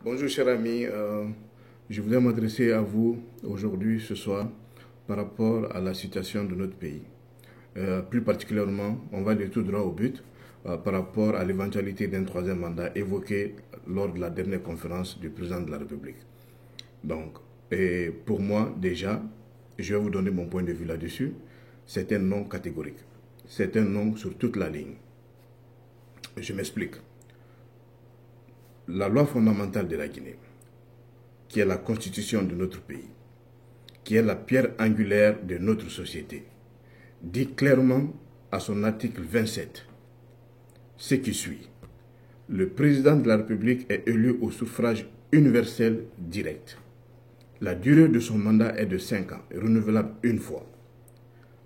Bonjour chers amis, je voulais m'adresser à vous aujourd'hui, ce soir, par rapport à la situation de notre pays. Plus particulièrement, on va aller tout droit au but, par rapport à l'éventualité d'un troisième mandat évoqué lors de la dernière conférence du président de la République. Donc, et pour moi, déjà, je vais vous donner mon point de vue là-dessus, c'est un non catégorique. C'est un non sur toute la ligne. Je m'explique. La loi fondamentale de la Guinée, qui est la constitution de notre pays, qui est la pierre angulaire de notre société, dit clairement à son article 27 ce qui suit. Le président de la République est élu au suffrage universel direct. La durée de son mandat est de 5 ans, renouvelable une fois.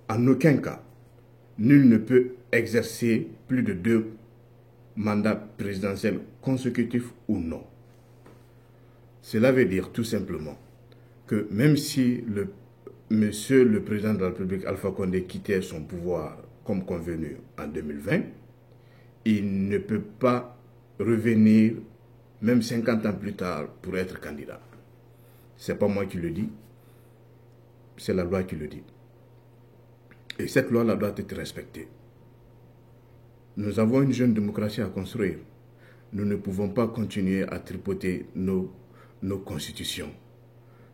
En aucun cas, nul ne peut exercer plus de 2 mandats présidentiels consécutifs ou non. Cela veut dire tout simplement que même si monsieur le président de la République Alpha Condé quittait son pouvoir comme convenu en 2020, il ne peut pas revenir même 50 ans plus tard pour être candidat. Ce n'est pas moi qui le dis, c'est la loi qui le dit. Et cette loi-là doit être respectée. Nous avons une jeune démocratie à construire. Nous ne pouvons pas continuer à tripoter nos constitutions.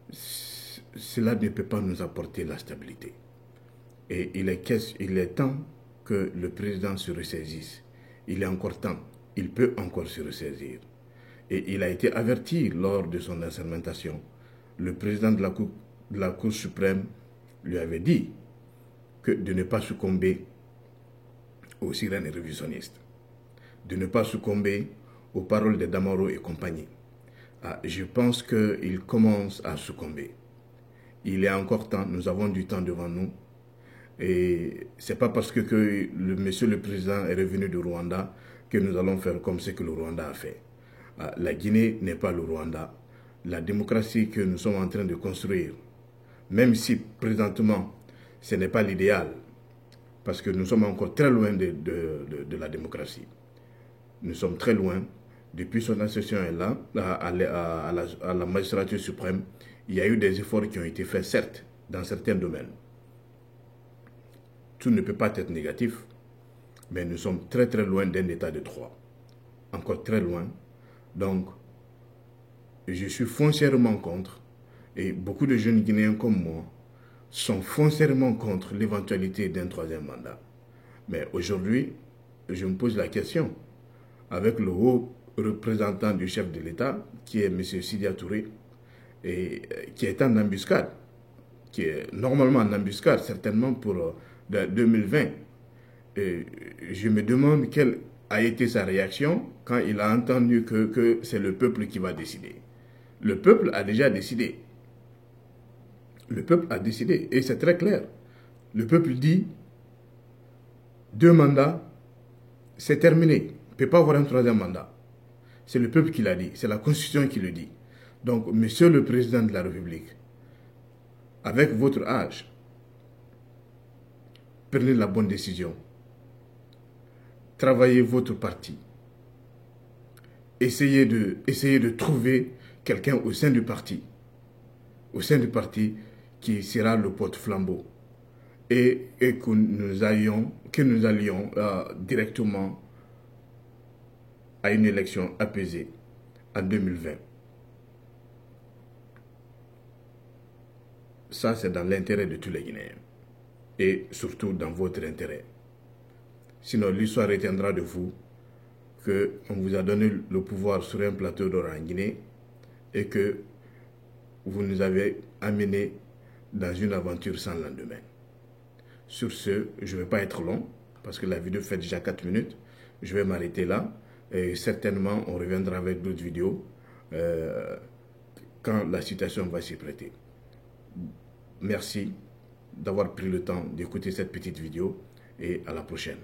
Cela ne peut pas nous apporter la stabilité. Et il est temps que le président se ressaisisse. Il est encore temps. Il peut encore se ressaisir. Et il a été averti lors de son assermentation. Le président de la Cour suprême lui avait dit de ne pas succomber aux sirènes révisionnistes, de ne pas succomber aux paroles de Damaro et compagnie. Je pense qu'il commence à succomber. Il est encore temps, nous avons du temps devant nous. Et ce n'est pas parce que monsieur le président est revenu du Rwanda que nous allons faire comme ce que le Rwanda a fait. La Guinée n'est pas le Rwanda. La démocratie que nous sommes en train de construire, même si présentement ce n'est pas l'idéal, parce que nous sommes encore très loin de la démocratie. Nous sommes très loin. Depuis son accession à la magistrature suprême, il y a eu des efforts qui ont été faits, certes, dans certains domaines. Tout ne peut pas être négatif, mais nous sommes très très loin d'un état de droit. Encore très loin. Donc, je suis foncièrement contre, et beaucoup de jeunes Guinéens comme moi sont foncièrement contre l'éventualité d'un troisième mandat. Mais aujourd'hui, je me pose la question, avec le haut représentant du chef de l'État, qui est M. Sidia Touré, et qui est en embuscade, qui est normalement en embuscade, certainement pour 2020. Et je me demande quelle a été sa réaction quand il a entendu que c'est le peuple qui va décider. Le peuple a déjà décidé. Le peuple a décidé, et c'est très clair. Le peuple dit, 2 mandats, c'est terminé. Il ne peut pas avoir un troisième mandat. C'est le peuple qui l'a dit, c'est la Constitution qui le dit. Donc, monsieur le président de la République, avec votre âge, prenez la bonne décision. Travaillez votre parti. Essayez de trouver quelqu'un au sein du parti. Au sein du parti qui sera le porte-flambeau. Et que nous allions directement à une élection apaisée en 2020. Ça, c'est dans l'intérêt de tous les Guinéens. Et surtout dans votre intérêt. Sinon, l'histoire retiendra de vous qu'on vous a donné le pouvoir sur un plateau d'or en Guinée et que vous nous avez amenés dans une aventure sans lendemain. Sur ce, je ne vais pas être long, parce que la vidéo fait déjà 4 minutes. Je vais m'arrêter là, et certainement on reviendra avec d'autres vidéos quand la situation va s'y prêter. Merci d'avoir pris le temps d'écouter cette petite vidéo, et à la prochaine.